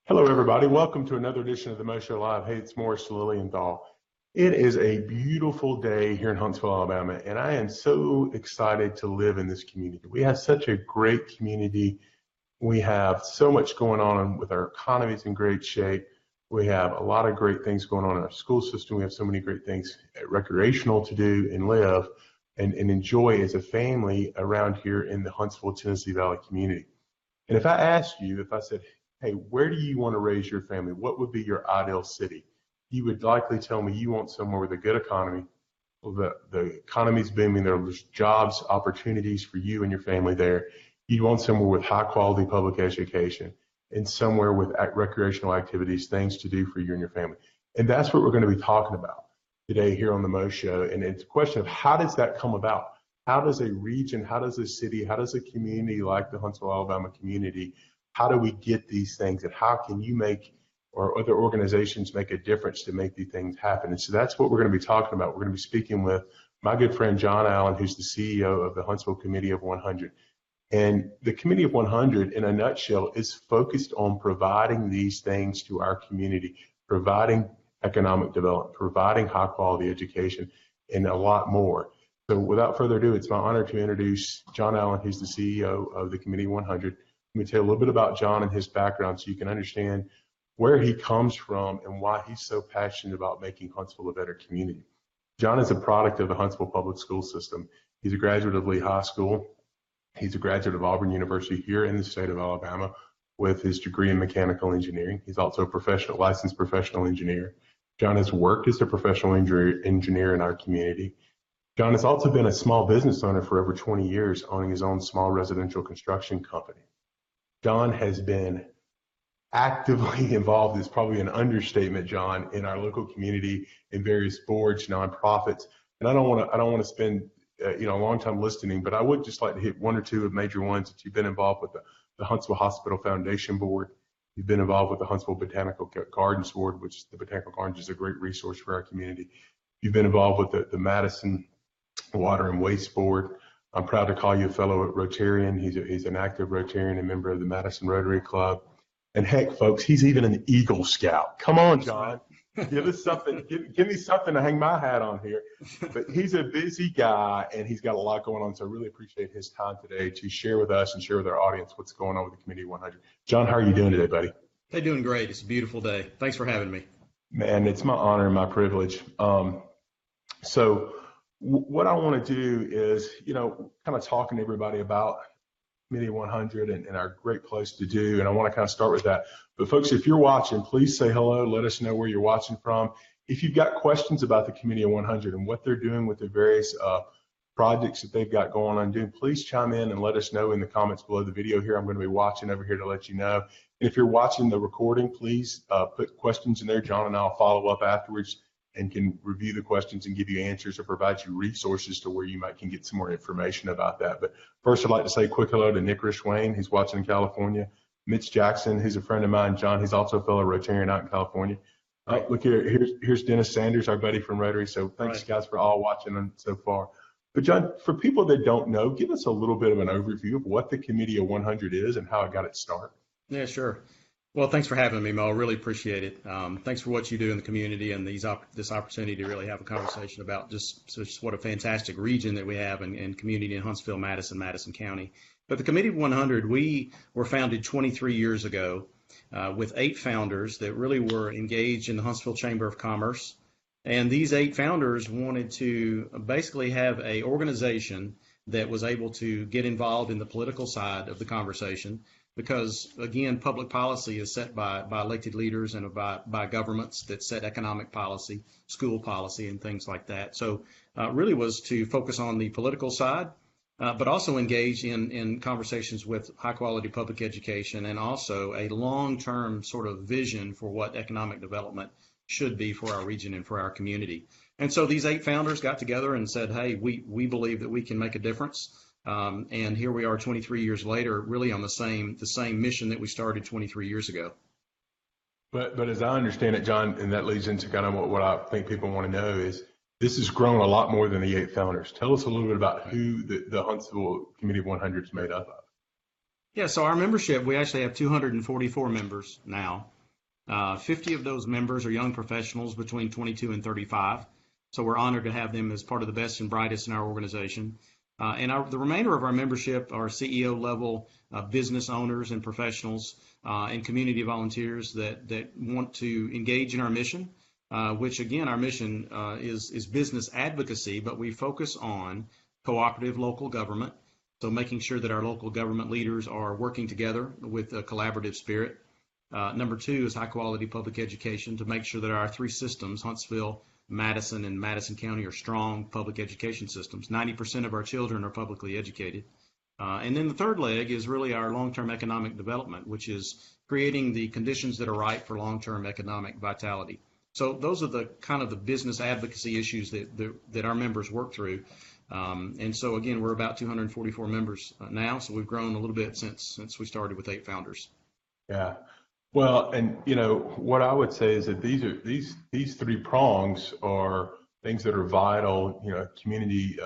Hello, everybody. Welcome to another edition of the Mo Show Live. Hey, it's Morris Lilienthal. It is a beautiful day here in Huntsville, Alabama, and I am so excited to live in this community. We have such a great community. We have so much going on with our economies in great shape. We have a lot of great things going on in our school system. We have so many great things recreational to do and live and enjoy as a family around here in the Huntsville, Tennessee Valley community. And if I asked you, if I said, hey, where do you want to raise your family? What would be your ideal city? You would likely tell me you want somewhere with a good economy. Well, the economy's booming. There's jobs, opportunities for you and your family there. You want somewhere with high quality public education and somewhere with recreational activities, things to do for you and your family. And that's what we're going to be talking about today here on the Mo Show. And it's a question of how does that come about? How does a region, how does a city, how does a community like the Huntsville, Alabama community, how do we get these things, and how can you make or other organizations make a difference to make these things happen? And so that's what we're going to be talking about. We're going to be speaking with my good friend John Allen, who's the CEO of the Huntsville Committee of 100. And the Committee of 100, in a nutshell, is focused on providing these things to our community, providing economic development, providing high quality education, and a lot more. So without further ado, it's my honor to introduce John Allen, who's the CEO of the Committee of 100. Let me tell you a little bit about John and his background so you can understand where he comes from and why he's so passionate about making Huntsville a better community. John is a product of the Huntsville public school system. He's a graduate of Lee High School. He's a graduate of Auburn University here in the state of Alabama with his degree in mechanical engineering. He's also a licensed professional engineer. John has worked as a professional engineer in our community. John has also been a small business owner for over 20 years, owning his own small residential construction company. John has been actively involved, is probably an understatement, John, in our local community, in various boards, nonprofits. And I don't want to spend a long time listening, but I would just like to hit one or two of major ones that you've been involved with: the Huntsville Hospital Foundation Board. You've been involved with the Huntsville Botanical Gardens Board, which the Botanical Gardens is a great resource for our community. You've been involved with the Madison Water and Waste Board. I'm proud to call you a fellow Rotarian. He's an active Rotarian and member of the Madison Rotary Club. And heck, folks, he's even an Eagle Scout. Come on, John. Give us something. Give me something to hang my hat on here. But he's a busy guy, and he's got a lot going on. So I really appreciate his time today to share with us and share with our audience what's going on with the Committee 100. John, how are you doing today, buddy? Hey, doing great. It's a beautiful day. Thanks for having me. Man, it's my honor and my privilege. So what I want to do is, kind of talking to everybody about Committee 100 and our great place to do. And I want to kind of start with that. But folks, if you're watching, please say hello. Let us know where you're watching from. If you've got questions about the Committee of 100 and what they're doing with the various projects that they've got going on doing, please chime in and let us know in the comments below the video here. I'm going to be watching over here to let you know. And if you're watching the recording, please put questions in there. John and I'll follow up afterwards and can review the questions and give you answers or provide you resources to where you can get some more information about that. But first, I'd like to say a quick hello to Nick Rishwain, who's watching in California. Mitch Jackson, who's a friend of mine. John, he's also a fellow Rotarian out in California. Look here, here's Dennis Sanders, our buddy from Rotary. So thanks, guys, for all watching so far. But John, for people that don't know, give us a little bit of an overview of what the Committee of 100 is and how it got its start. Yeah, sure. Well, thanks for having me, Mo. I really appreciate it. Thanks for what you do in the community and this opportunity to really have a conversation about just what a fantastic region that we have and community in Huntsville-Madison, Madison County. But the Committee of 100, we were founded 23 years ago with 8 founders that really were engaged in the Huntsville Chamber of Commerce. And these 8 founders wanted to basically have an organization that was able to get involved in the political side of the conversation. Because, again, public policy is set by elected leaders and by governments that set economic policy, school policy, and things like that. So really was to focus on the political side, but also engage in conversations with high-quality public education and also a long-term sort of vision for what economic development should be for our region and for our community. And so these 8 founders got together and said, hey, we believe that we can make a difference. And here we are 23 years later, really on the same mission that we started 23 years ago. But as I understand it, John, and that leads into kind of what I think people want to know is this has grown a lot more than the 8 founders. Tell us a little bit about who the Huntsville Committee of 100 is made up of. Yeah, so our membership, we actually have 244 members now. 50 of those members are young professionals between 22 and 35. So we're honored to have them as part of the best and brightest in our organization. The remainder of our membership are CEO level business owners and professionals and community volunteers that want to engage in our mission, which again, our mission is business advocacy, but we focus on cooperative local government. So making sure that our local government leaders are working together with a collaborative spirit. Number two is high quality public education to make sure that our three systems, Huntsville, Madison, and Madison County, are strong public education systems. 90% of our children are publicly educated. And then the third leg is really our long-term economic development, which is creating the conditions that are right for long-term economic vitality. So those are the kind of the business advocacy issues that our members work through. And so again, we're about 244 members now, so we've grown a little bit since we started with 8 founders. Yeah. Well, and what I would say is that these 3 prongs are things that are vital, community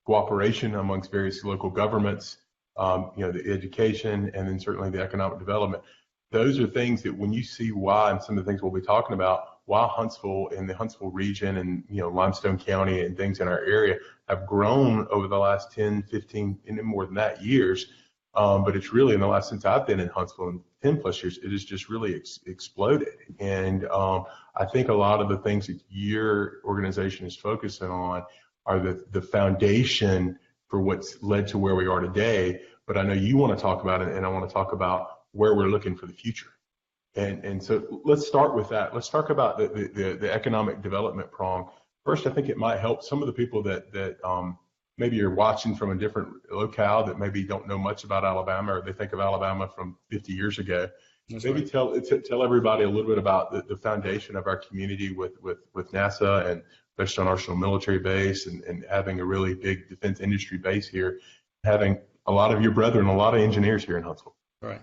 cooperation amongst various local governments, the education, and then certainly the economic development. Those are things that when you see why, and some of the things we'll be talking about, why Huntsville and the Huntsville region and, Limestone County and things in our area have grown over the last 10, 15, and more than that years. But it's really in the last, since I've been in Huntsville in 10 plus years, it has just really exploded. And I think a lot of the things that your organization is focusing on are the foundation for what's led to where we are today. But I know you want to talk about it, and I want to talk about where we're looking for the future. And so let's start with that. Let's talk about the economic development prong. First, I think it might help some of the people that maybe you're watching from a different locale that maybe don't know much about Alabama, or they think of Alabama from 50 years ago. That's maybe right. tell everybody a little bit about the foundation of our community with NASA and Western Arsenal Military Base and having a really big defense industry base here, having a lot of your brethren, a lot of engineers here in Huntsville. Right.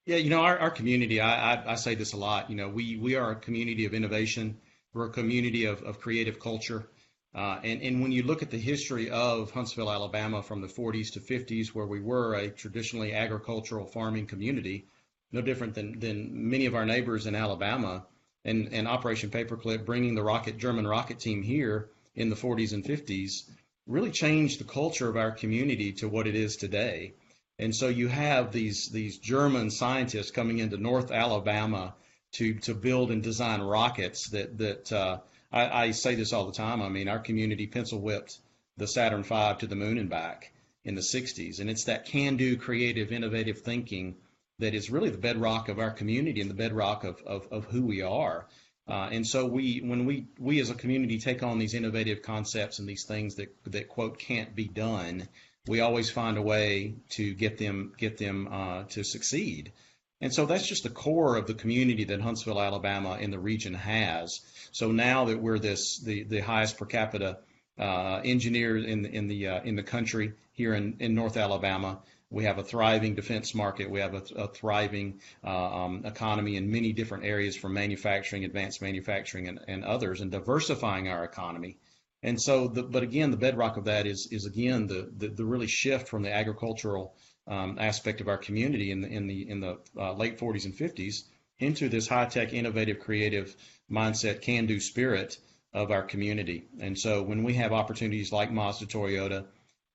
Yeah, our community, I say this a lot, we are a community of innovation. We're a community of creative culture. And when you look at the history of Huntsville, Alabama from the 40s to 50s, where we were a traditionally agricultural farming community, no different than many of our neighbors in Alabama, and Operation Paperclip bringing the German rocket team here in the 40s and 50s really changed the culture of our community to what it is today. And so you have these German scientists coming into North Alabama to build and design rockets that I say this all the time. I mean, our community pencil whipped the Saturn V to the moon and back in the 60s. And it's that can-do, creative, innovative thinking that is really the bedrock of our community and the bedrock of who we are. And so when we as a community take on these innovative concepts and these things that quote can't be done, we always find a way to get them to succeed. And so that's just the core of the community that Huntsville, Alabama, and the region has. So now that we're the highest per capita engineer in the country here in North Alabama, we have a thriving defense market. We have a thriving economy in many different areas, from manufacturing, advanced manufacturing, and others, and diversifying our economy. And so, but again, the bedrock of that is again the really shift from the agricultural aspect of our community in the late 40s and 50s into this high-tech, innovative, creative mindset, can-do spirit of our community. And so when we have opportunities like Mazda Toyota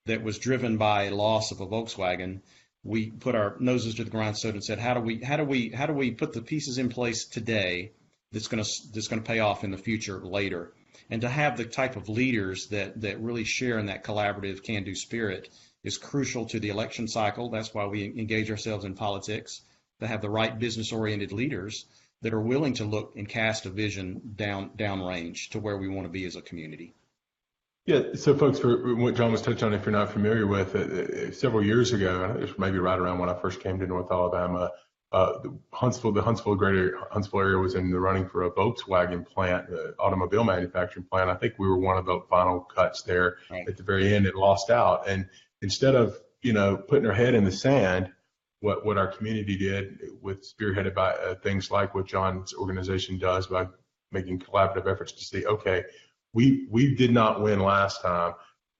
that was driven by a loss of a Volkswagen, we put our noses to the grindstone and said, how do we put the pieces in place today that's going to pay off in the future later? And to have the type of leaders that really share in that collaborative can-do spirit is crucial to the election cycle. That's why we engage ourselves in politics, to have the right business-oriented leaders that are willing to look and cast a vision downrange to where we want to be as a community. Yeah, so folks, for what John was touching on, if you're not familiar with it, several years ago, it was maybe right around when I first came to North Alabama, the Huntsville greater Huntsville area was in the running for a Volkswagen plant, automobile manufacturing plant. I think we were one of the final cuts there. Right. At the very end. It lost out, and instead of putting our head in the sand, what our community did, with spearheaded by things like what John's organization does by making collaborative efforts to say, okay, we did not win last time.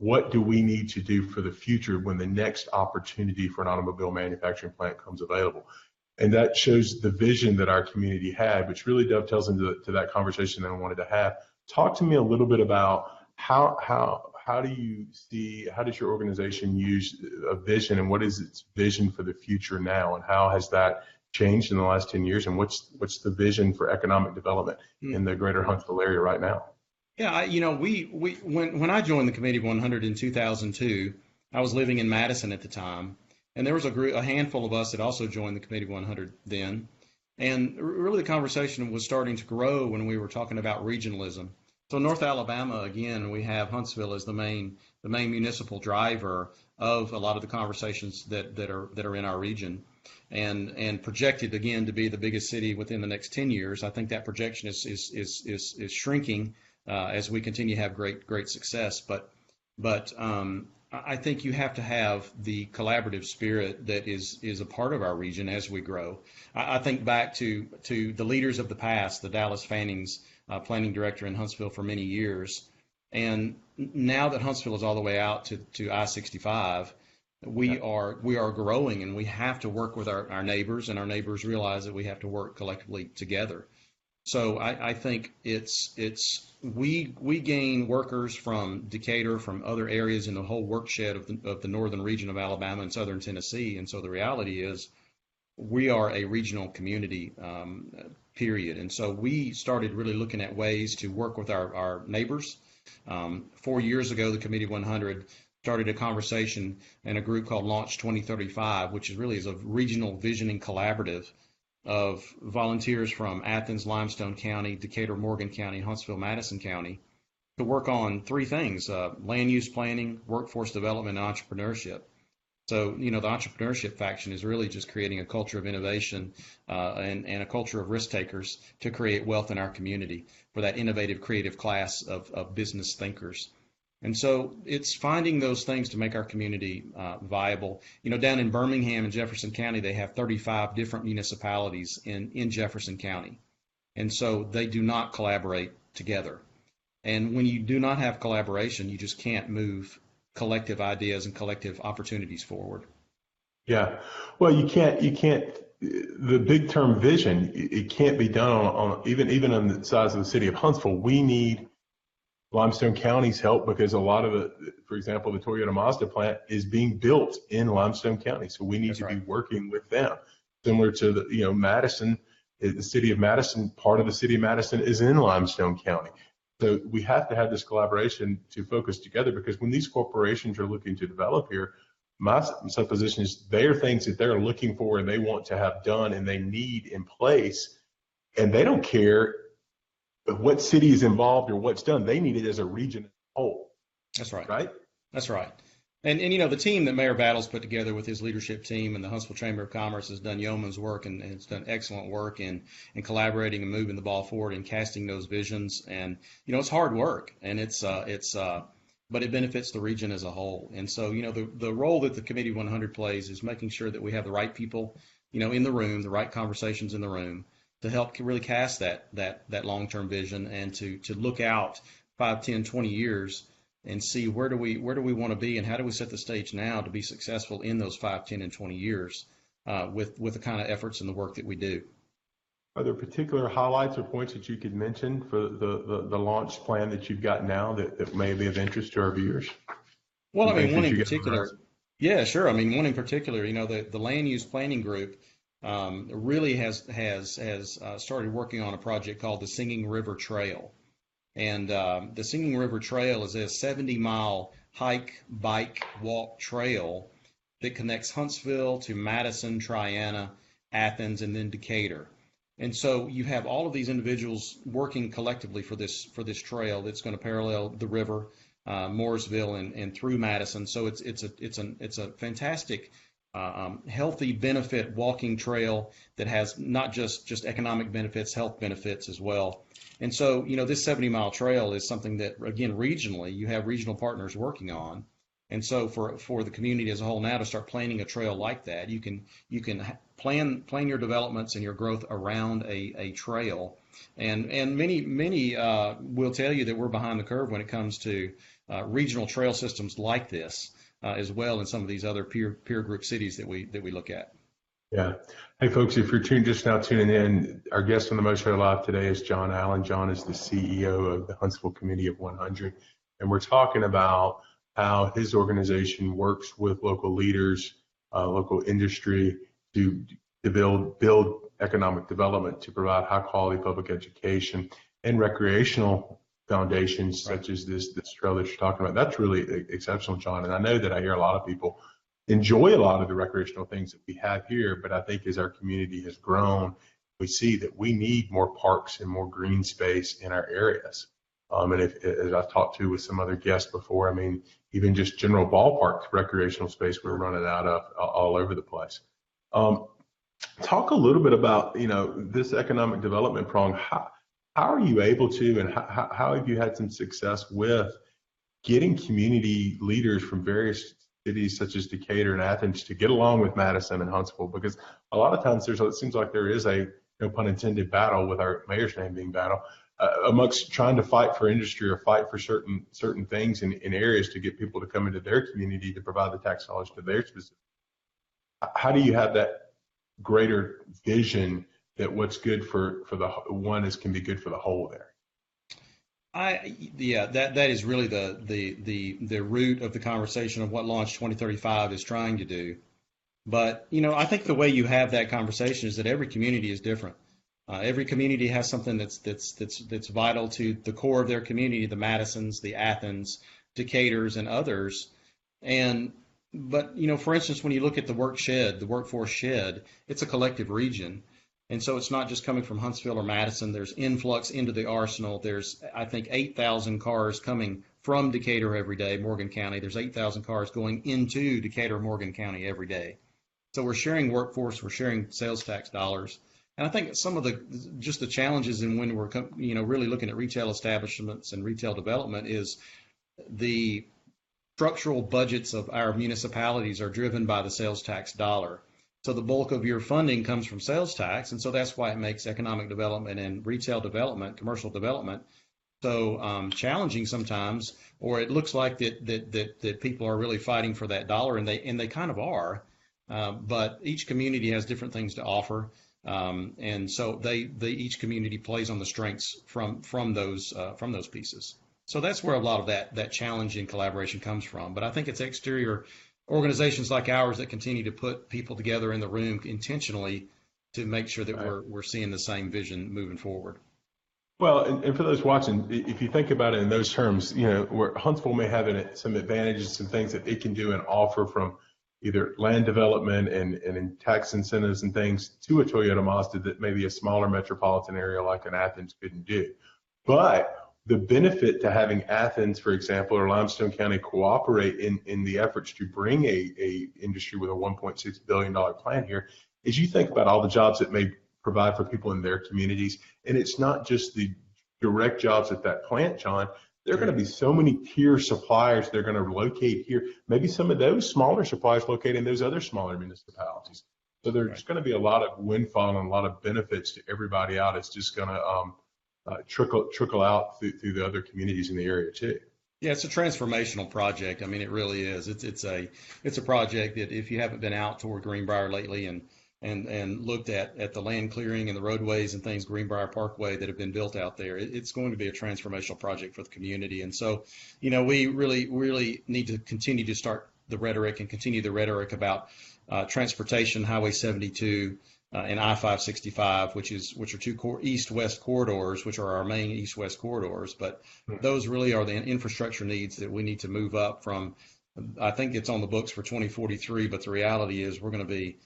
what do we need to do for the future when the next opportunity for an automobile manufacturing plant comes available? And that shows the vision that our community had, which really dovetails into that conversation that I wanted to have. Talk to me a little bit about how do you see, how does your organization use a vision, and what is its vision for the future now, and how has that changed in the last 10 years, and what's the vision for economic development in the greater Huntsville area right now? Yeah, when I joined the Committee 100 in 2002, I was living in Madison at the time, and there was a handful of us that also joined the Committee 100 then, and really the conversation was starting to grow when we were talking about regionalism. So North Alabama, again, we have Huntsville as the main municipal driver of a lot of the conversations that are in our region, and projected again to be the biggest city within the next 10 years. I think that projection is shrinking as we continue to have great success. But I think you have to have the collaborative spirit that is a part of our region as we grow. I think back to the leaders of the past, the Dallas Fannings, planning director in Huntsville for many years. And now that Huntsville is all the way out to I-65, we are growing, and we have to work with our neighbors, and our neighbors realize that we have to work collectively together. So I think we gain workers from Decatur, from other areas in the whole workshed of the northern region of Alabama and southern Tennessee. And so the reality is we are a regional community, period. And so we started really looking at ways to work with our neighbors. 4 years ago, the Committee 100 started a conversation in a group called Launch 2035, which is a regional visioning collaborative of volunteers from Athens, Limestone County, Decatur, Morgan County, Huntsville-Madison County to work on three things: land use planning, workforce development, and entrepreneurship. So, the entrepreneurship faction is really just creating a culture of innovation and a culture of risk takers to create wealth in our community for that innovative, creative class of business thinkers. And so it's finding those things to make our community viable. Down in Birmingham and Jefferson County, they have 35 different municipalities in Jefferson County. And so they do not collaborate together. And when you do not have collaboration, you just can't move collective ideas and collective opportunities forward. Yeah. Well, you can't, the big term vision, it can't be done on even on the size of the city of Huntsville. We need Limestone County's help because a lot of for example, the Toyota Mazda plant is being built in Limestone County. So we need to be working with them. Similar to the, Madison, the city of Madison, part of the city of Madison is in Limestone County. So we have to have this collaboration to focus together, because when these corporations are looking to develop here, my supposition is there are things that they're looking for and they want to have done and they need in place, and they don't care what city is involved or what's done. They need it as a region as a whole. That's right. Right? That's right. And the team that Mayor Battles put together with his leadership team and the Huntsville Chamber of Commerce has done yeoman's work, and it's done excellent work in collaborating and moving the ball forward and casting those visions. And it's hard work, and but it benefits the region as a whole. And so the role that the Committee 100 plays is making sure that we have the right people in the room, the right conversations in the room to help really cast that long-term vision, and to look out 5, 10, 20 years and see where do we want to be, and how do we set the stage now to be successful in those 5, 10, and 20 years with the kind of efforts and the work that we do. Are there particular highlights or points that you could mention for the launch plan that you've got now that may be of interest to our viewers? Well, one in particular, yeah, sure. One in particular, the land use planning group really has started working on a project called the Singing River Trail. And the Singing River Trail is a 70-mile hike, bike, walk trail that connects Huntsville to Madison, Triana, Athens, and then Decatur. And so you have all of these individuals working collectively for this trail that's going to parallel the river, Morrisville, and through Madison. So it's a fantastic, healthy benefit walking trail that has not just economic benefits, health benefits as well. And so, this 70-mile trail is something that, again, regionally, you have regional partners working on. And so for the community as a whole now to start planning a trail like that, you can plan your developments and your growth around a trail. And many will tell you that we're behind the curve when it comes to regional trail systems like this as well in some of these other peer group cities that we look at. Yeah. Hey, folks, if you're just now tuning in, our guest on the Mo Show Live today is John Allen. John is the CEO of the Huntsville Committee of 100. And we're talking about how his organization works with local leaders, local industry to build economic development, to provide high quality public education and recreational foundations such as this trail that you're talking about. That's really exceptional, John. And I know that I hear a lot of people enjoy a lot of the recreational things that we have here, but I think as our community has grown, we see that we need more parks and more green space in our areas. And as I've talked to with some other guests before, I mean, even just general ballpark recreational space we're running out of all over the place. Talk a little bit about, this economic development prong. How are you able to, and how have you had some success with getting community leaders from various cities such as Decatur and Athens to get along with Madison and Huntsville? Because a lot of times it seems like there is a, no pun intended, battle, with our mayor's name being battle, amongst trying to fight for industry or fight for certain things in areas to get people to come into their community to provide the tax dollars to their specific. How do you have that greater vision that what's good for the one can be good for the whole there? That is really the root of the conversation of what Launch 2035 is trying to do. But I think the way you have that conversation is that every community is different. Every community has something that's vital to the core of their community, the Madisons, the Athens, Decaturs, and others. But for instance, when you look at the workforce shed, it's a collective region. And so it's not just coming from Huntsville or Madison. There's influx into the arsenal. There's, I think, 8,000 cars coming from Decatur every day, Morgan County. There's 8,000 cars going into Decatur, Morgan County every day. So we're sharing workforce, we're sharing sales tax dollars. And I think some of the challenges in when we're, really looking at retail establishments and retail development is the structural budgets of our municipalities are driven by the sales tax dollar. So the bulk of your funding comes from sales tax, and so that's why it makes economic development and retail development, commercial development, so challenging sometimes. Or it looks like that people are really fighting for that dollar, and they kind of are. But each community has different things to offer, and so each community plays on the strengths from those pieces. So that's where a lot of that challenge in collaboration comes from. But I think it's exterior organizations like ours that continue to put people together in the room intentionally to make sure that we're seeing the same vision moving forward. Well, and for those watching, if you think about it in those terms, where Huntsville may have some advantages, some things that it can do and offer from either land development and tax incentives and things to a Toyota Mazda that maybe a smaller metropolitan area like an Athens couldn't do. But the benefit to having Athens, for example, or Limestone County cooperate in the efforts to bring a industry with a $1.6 billion plan here is you think about all the jobs it may provide for people in their communities. And it's not just the direct jobs at that plant, John. There are going to be so many tier suppliers they're going to locate here. Maybe some of those smaller suppliers located in those other smaller municipalities. So there's going to be a lot of windfall and a lot of benefits to everybody out. It's just going to trickle out through the other communities in the area too. Yeah, it's a transformational project. I mean, it really is. It's a project that if you haven't been out toward Greenbrier lately and looked at the land clearing and the roadways and things, Greenbrier Parkway that have been built out there, it's going to be a transformational project for the community. And so, we really need to continue to start the rhetoric and continue the rhetoric about transportation, Highway 72, and I-565, which are two east-west corridors, which are our main east-west corridors. But those really are the infrastructure needs that we need to move up from. I think it's on the books for 2043, but the reality is we're going to be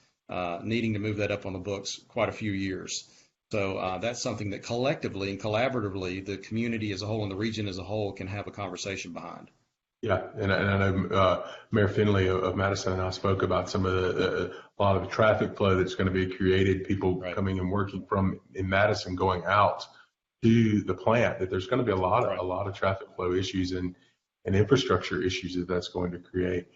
needing to move that up on the books quite a few years. So that's something that collectively and collaboratively the community as a whole and the region as a whole can have a conversation behind. Yeah, and I know Mayor Finley of Madison and I spoke about some of a lot of the traffic flow that's going to be created, people coming and working in Madison going out to the plant, that there's going to be a lot of traffic flow issues and infrastructure issues that's going to create.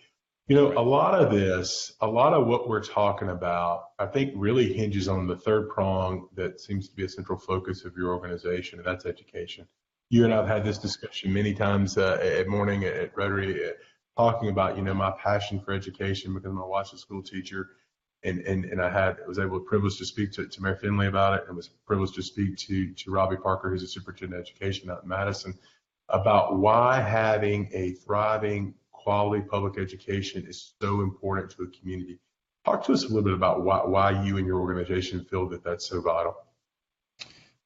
A lot of what we're talking about, I think really hinges on the third prong that seems to be a central focus of your organization, and that's education. you and I have had this discussion many times at morning at Rotary, talking about, my passion for education because my wife's a school teacher. And I was privileged to speak to Mayor Finley about it, and was privileged to speak to Robbie Parker, who's a superintendent of education out in Madison, about why having a thriving, quality public education is so important to a community. Talk to us a little bit about why you and your organization feel that that's so vital.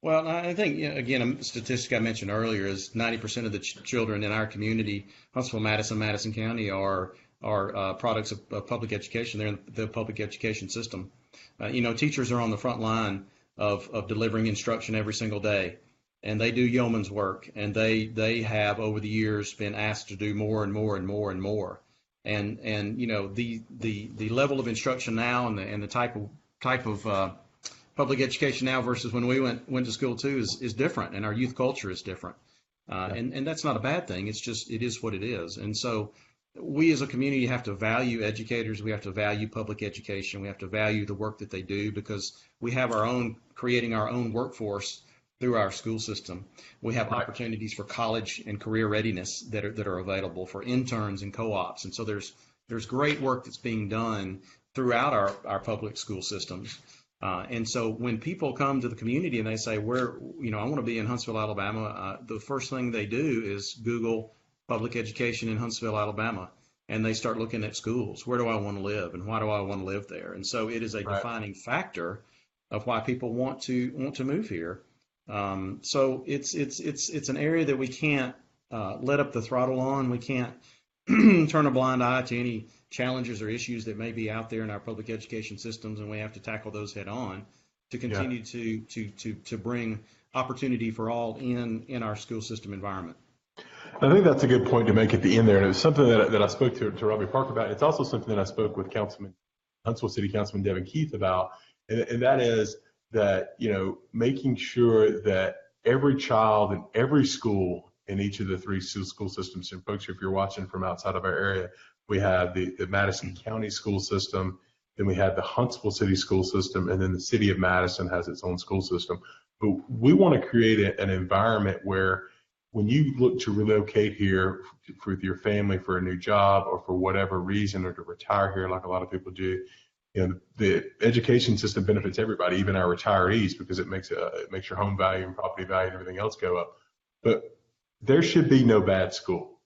Well, I think, again, a statistic I mentioned earlier is 90% of the children in our community, Huntsville-Madison, Madison County, are products of public education. They're in the public education system. Teachers are on the front line of delivering instruction every single day, and they do yeoman's work, and they have over the years been asked to do more and more and more and more. And the level of instruction now and the type of public education now versus when we went to school too is different, and our youth culture is different. And that's not a bad thing. It's just, it is what it is. And so we as a community have to value educators. We have to value public education. We have to value the work that they do, because we have creating our own workforce through our school system. We have opportunities for college and career readiness that are available for interns and co-ops. And so there's great work that's being done throughout our public school systems. And so when people come to the community and they say, I want to be in Huntsville, Alabama, the first thing they do is Google public education in Huntsville, Alabama, and they start looking at schools. Where do I want to live, and why do I want to live there? And so it is a defining factor of why people want to move here. So it's an area that we can't let up the throttle on. We can't turn a blind eye to any challenges or issues that may be out there in our public education systems, and we have to tackle those head on to continue to bring opportunity for all in our school system environment. I think that's a good point to make at the end there, and it was something that I spoke to Robbie Parker about. It's also something that I spoke with Huntsville City Councilman Devin Keith about, and that is that, making sure that every child in every school in each of the three school systems, and folks, if you're watching from outside of our area, we have the Madison County school system, then we have the Huntsville City school system, and then the city of Madison has its own school system. But we want to create an environment where when you look to relocate here with your family for a new job or for whatever reason, or to retire here like a lot of people do, the education system benefits everybody, even our retirees, because it makes your home value and property value and everything else go up. But there should be no bad school.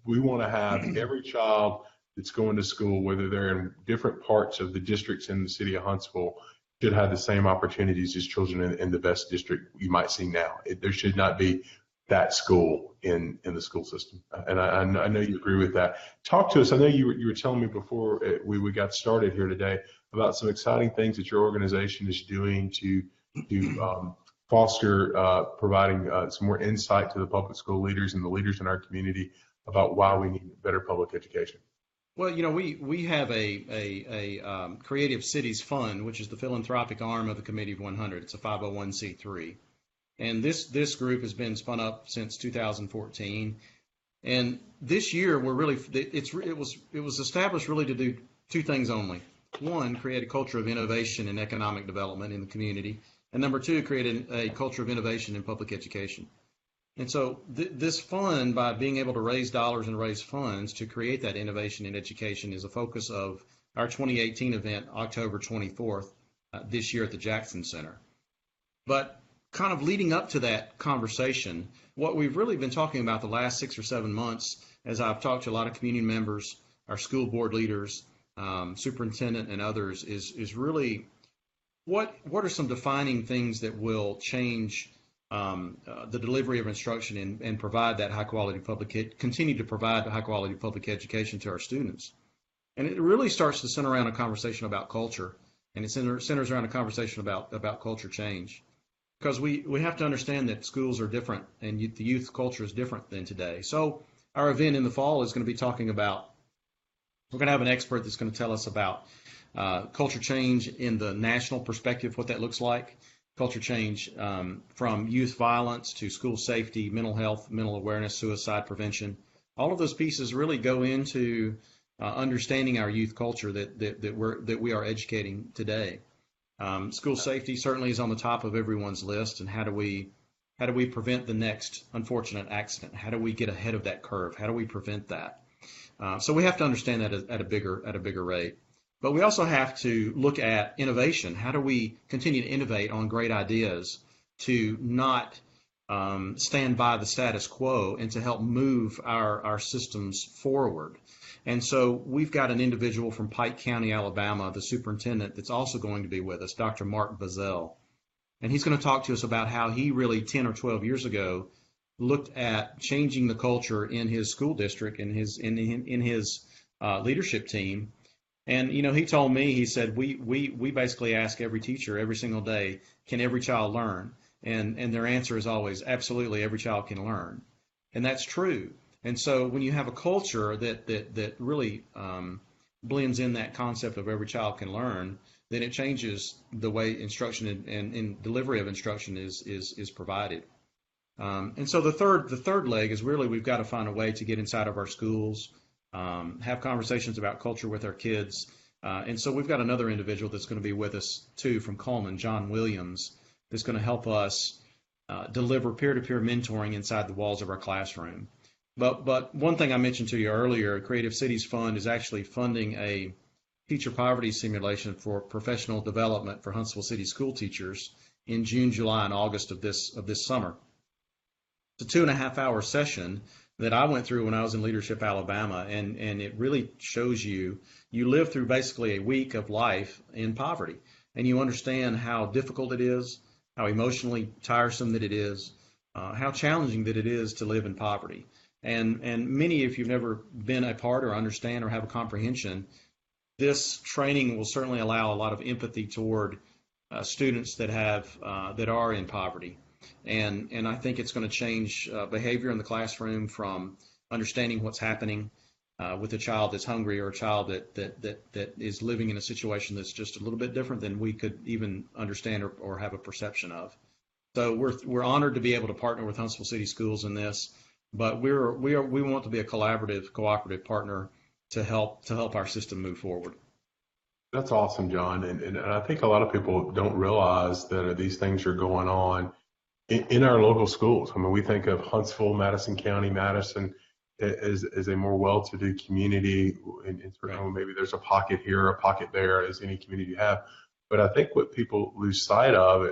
We want to have every child that's going to school, whether they're in different parts of the districts in the city of Huntsville, should have the same opportunities as children in the best district you might see now. There should not be that school in the school system. And I know you agree with that. Talk to us. I know you were telling me before we got started here today about some exciting things that your organization is doing to foster providing some more insight to the public school leaders and the leaders in our community about why we need better public education. Well, we have a Creative Cities Fund, which is the philanthropic arm of the Committee of 100. It's a 501c3. And this group has been spun up since 2014. And this year it was established really to do two things only. One, create a culture of innovation and economic development in the community. And number two, create a culture of innovation in public education. And so this fund, by being able to raise dollars and raise funds to create that innovation in education, is a focus of our 2018 event, October 24th, this year at the Jackson Center. But kind of leading up to that conversation, what we've really been talking about the last 6 or 7 months, as I've talked to a lot of community members, our school board leaders, superintendent and others, is really what are some defining things that will change the delivery of instruction and provide that continue to provide high quality public education to our students. And it really starts to center around a conversation about culture, and it centers around a conversation about culture change. Because we have to understand that schools are different and the youth culture is different than today. So our event in the fall is going to be talking about, we're going to have an expert that's going to tell us about culture change in the national perspective, what that looks like, culture change from youth violence to school safety, mental health, mental awareness, suicide prevention. All of those pieces really go into understanding our youth culture that we are educating today. School safety certainly is on the top of everyone's list, and how do we How do we prevent the next unfortunate accident? How do we get ahead of that curve? How do we prevent that? So we have to understand that at a bigger rate. But we also have to look at innovation. How do we continue to innovate on great ideas to not stand by the status quo and to help move our systems forward? And so we've got an individual from Pike County, Alabama, the superintendent, that's also going to be with us, Dr. Mark Bazell. And he's going to talk to us about how he really 10 or 12 years ago looked at changing the culture in his school district, in his leadership team. And, you know, he told me, he said, we basically ask every teacher every single day, can every child learn? And their answer is always, absolutely, every child can learn. And that's true. And so when you have a culture that really blends in that concept of every child can learn, then it changes the way instruction and delivery of instruction is provided. And so the third leg is really we've got to find a way to get inside of our schools, have conversations about culture with our kids. And so we've got another individual that's going to be with us too from Coleman, John Williams, that's going to help us deliver peer-to-peer mentoring inside the walls of our classroom. But one thing I mentioned to you earlier, Creative Cities Fund is actually funding a teacher poverty simulation for professional development for Huntsville City school teachers in June, July, and August of this summer. It's a 2.5-hour session that I went through when I was in Leadership Alabama, and it really shows you live through basically a week of life in poverty, and you understand how difficult it is, how emotionally tiresome that it is, how challenging that it is to live in poverty. And many, if you've never been a part or understand or have a comprehension, this training will certainly allow a lot of empathy toward students that are in poverty. And I think it's going to change behavior in the classroom from understanding what's happening with a child that's hungry or a child that is living in a situation that's just a little bit different than we could even understand or have a perception of. So we're honored to be able to partner with Huntsville City Schools in this, but we want to be a collaborative, cooperative partner to help our system move forward. That's awesome, John. And I think a lot of people don't realize that these things are going on in our local schools. I mean, we think of Huntsville, Madison County, Madison as a more well-to-do community, and certainly maybe there's a pocket here, a pocket there, as any community you have. But I think what people lose sight of,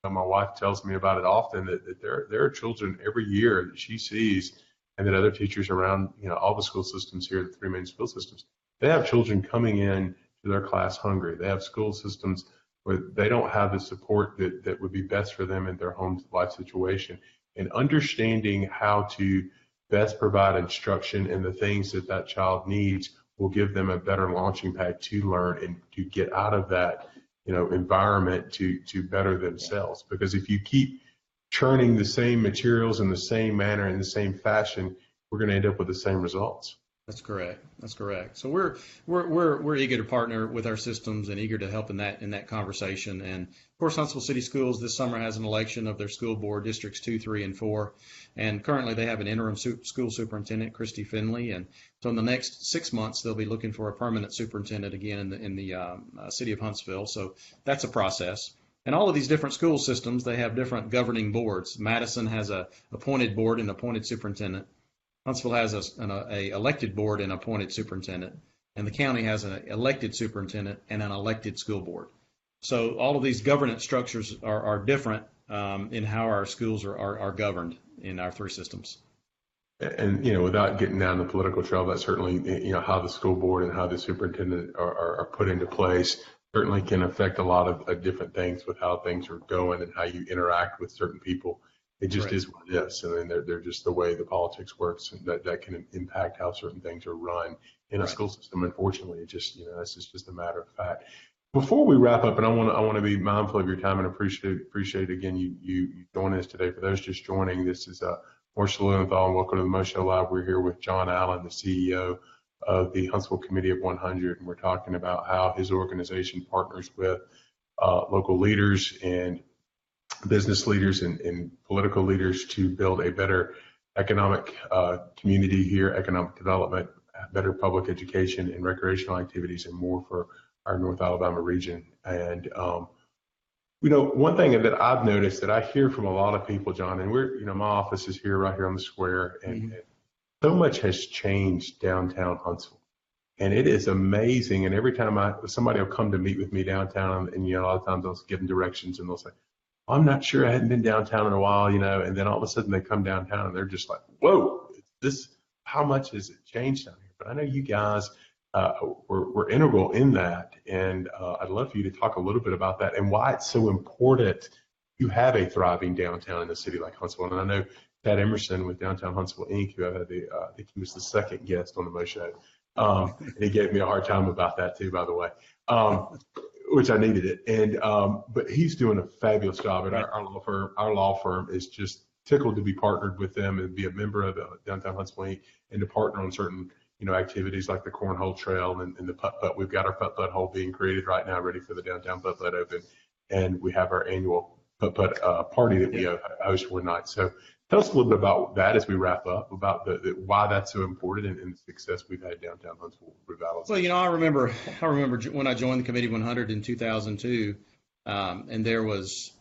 and my wife tells me about it often, that there are children every year that she sees, and that other teachers around, all the school systems here, the three main school systems, they have children coming in to their class hungry. They have school systems where they don't have the support that would be best for them in their home life situation. And understanding how to best provide instruction and the things that child needs will give them a better launching pad to learn and to get out of that environment to better themselves. Because if you keep churning the same materials in the same manner, in the same fashion, we're going to end up with the same results. That's correct. That's correct. So we're eager to partner with our systems and eager to help in that conversation. And of course, Huntsville City Schools this summer has an election of their school board districts 2, 3, and 4, and currently they have an interim school superintendent, Christy Finley. And so in the next 6 months, they'll be looking for a permanent superintendent again in the city of Huntsville. So that's a process. And all of these different school systems, they have different governing boards. Madison has a appointed board and appointed superintendent. Huntsville has an elected board and appointed superintendent, and the county has an elected superintendent and an elected school board. So all of these governance structures are different in how our schools are governed in our three systems. And, without getting down the political trail, that's certainly, how the school board and how the superintendent are put into place certainly can affect a lot of different things with how things are going and how you interact with certain people. It just is what it is. And then they're just the way the politics works, and that can impact how certain things are run in a school system. Unfortunately, it just, that's just a matter of fact. Before we wrap up, and I want to be mindful of your time and appreciate again you joining us today. For those just joining, this is Morris Lilienthal, and welcome to the Mo Show Live. We're here with John Allen, the CEO of the Huntsville Committee of 100, and we're talking about how his organization partners with local leaders and business leaders and political leaders to build a better economic community here, economic development, better public education and recreational activities, and more for our North Alabama region. And One thing that I've noticed that I hear from a lot of people, John, and my office is here, right here on the square, and so much has changed downtown Huntsville. And it is amazing. And every time somebody will come to meet with me downtown, and a lot of times I'll give them directions, and they'll say, I'm not sure, I hadn't been downtown in a while, and then all of a sudden they come downtown and they're just like, whoa, how much has it changed down here? But I know you guys were integral in that, and I'd love for you to talk a little bit about that and why it's so important you have a thriving downtown in a city like Huntsville. And I know Pat Emerson with Downtown Huntsville Inc., who I had I think he was the second guest on the Mo Show. And he gave me a hard time about that too, by the way, which I needed it. But he's doing a fabulous job, and our law firm is just tickled to be partnered with them and be a member of the Downtown Huntsville Inc. and to partner on certain activities like the Cornhole Trail and the putt-putt. We've got our putt-putt hole being created right now, ready for the Downtown Putt-Putt Open, and we have our annual putt-putt party that we host one night. So tell us a little bit about that as we wrap up, about why that's so important and the success we've had downtown Huntsville revitalization. Well, I remember when I joined the Committee 100 in 2002, and there was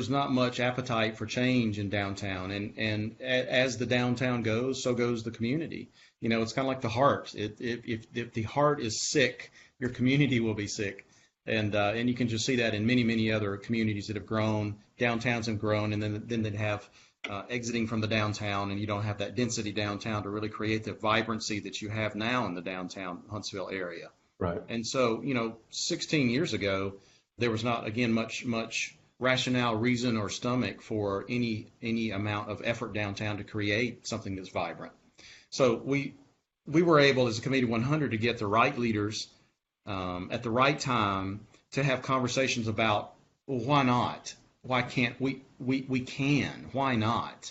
not much appetite for change in downtown, and as the downtown goes, so goes the community. It's kind of like the heart. If the heart is sick, your community will be sick. And you can just see that in many, many other communities that have grown, downtowns have grown, and then they have exiting from the downtown, and you don't have that density downtown to really create the vibrancy that you have now in the downtown Huntsville area. Right. And so, 16 years ago, there was not, again, much rationale, reason, or stomach for any amount of effort downtown to create something that's vibrant. So we were able, as a Committee 100, to get the right leaders at the right time to have conversations about, well, why not? Why can't we can? Why not?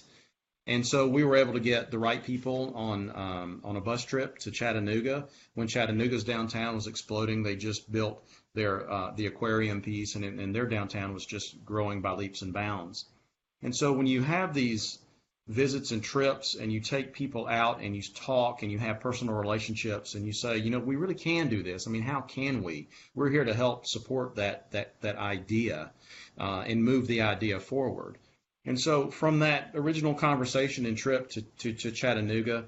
And so we were able to get the right people on a bus trip to Chattanooga. When Chattanooga's downtown was exploding, they just built the aquarium piece, and their downtown was just growing by leaps and bounds. And so when you have these visits and trips, and you take people out and you talk and you have personal relationships, and you say, we really can do this. I mean, how can we? We're here to help support that idea and move the idea forward. And so from that original conversation and trip to Chattanooga,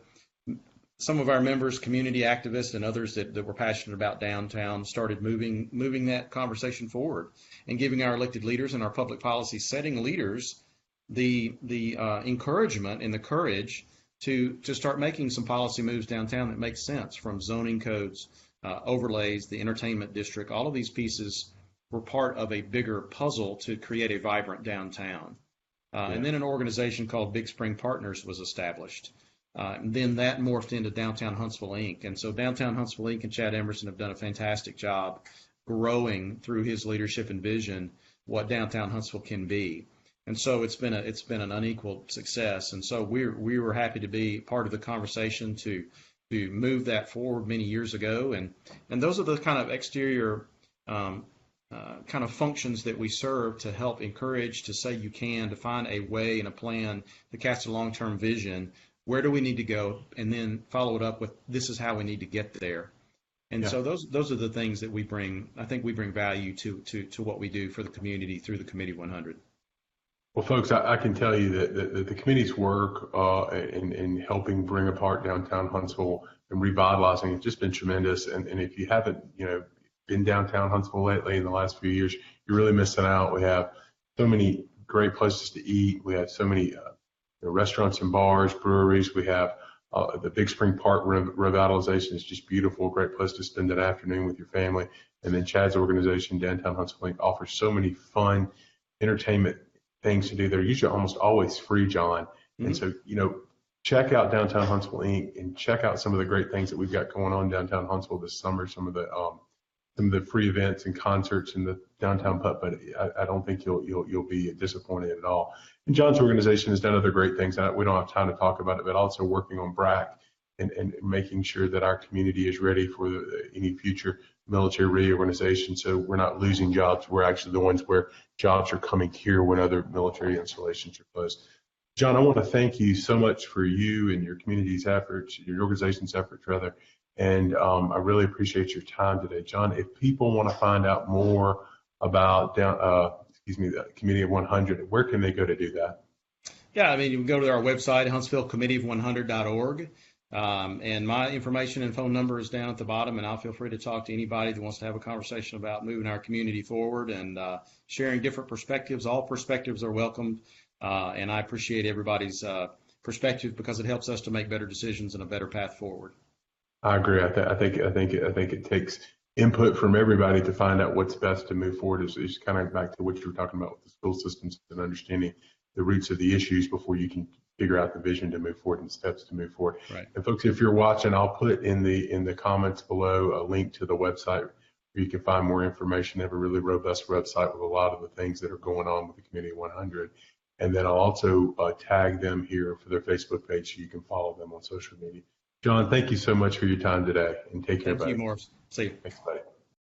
some of our members, community activists, and others that were passionate about downtown started moving that conversation forward and giving our elected leaders and our public policy setting leaders the encouragement and the courage to start making some policy moves downtown that make sense, from zoning codes, overlays, the entertainment district. All of these pieces were part of a bigger puzzle to create a vibrant downtown. And then an organization called Big Spring Partners was established. And then that morphed into Downtown Huntsville Inc. And so Downtown Huntsville Inc. and Chad Emerson have done a fantastic job growing through his leadership and vision what Downtown Huntsville can be. And so it's been an unequaled success. And so we were happy to be part of the conversation to move that forward many years ago. And those are the kind of exterior kind of functions that we serve to help encourage, to say you can, to find a way and a plan to cast a long-term vision. Where do we need to go? And then follow it up with, this is how we need to get there. And so those are the things that we bring. I think we bring value to what we do for the community through the Committee 100. Well, folks, I can tell you that the committee's work in helping bring apart downtown Huntsville and revitalizing it's just been tremendous. And if you haven't, been downtown Huntsville lately in the last few years, you're really missing out. We have so many great places to eat. We have so many restaurants and bars, breweries. We have the Big Spring Park revitalization is just beautiful, great place to spend an afternoon with your family. And then Chad's organization, Downtown Huntsville Inc., offers so many fun entertainment things to do. They're usually almost always free, John. Mm-hmm. And so, check out Downtown Huntsville Inc. and check out some of the great things that we've got going on downtown Huntsville this summer. Some of the free events and concerts in the downtown putt, but I don't think you'll be disappointed at all. And John's organization has done other great things. We don't have time to talk about it, but also working on BRAC and making sure that our community is ready for any future military reorganization. So we're not losing jobs. We're actually the ones where jobs are coming here when other military installations are closed. John, I want to thank you so much for you and your community's efforts, your organization's efforts, rather. And I really appreciate your time today. John, if people want to find out more about the Committee of 100, where can they go to do that? Yeah, I mean, you can go to our website, HuntsvilleCommittee100.org. And my information and phone number is down at the bottom, and I'll feel free to talk to anybody that wants to have a conversation about moving our community forward and sharing different perspectives. All perspectives are welcomed, and I appreciate everybody's perspective because it helps us to make better decisions and a better path forward. I agree. I think it takes input from everybody to find out what's best to move forward. It's kind of back to what you were talking about with the school systems and understanding the roots of the issues before you can figure out the vision to move forward and steps to move forward. Right. And folks, if you're watching, I'll put in the comments below a link to the website where you can find more information. They have a really robust website with a lot of the things that are going on with the Committee 100. And then I'll also tag them here for their Facebook page so you can follow them on social media. John, thank you so much for your time today, and take care, buddy. Thank you, Morris. See you. Thanks, buddy.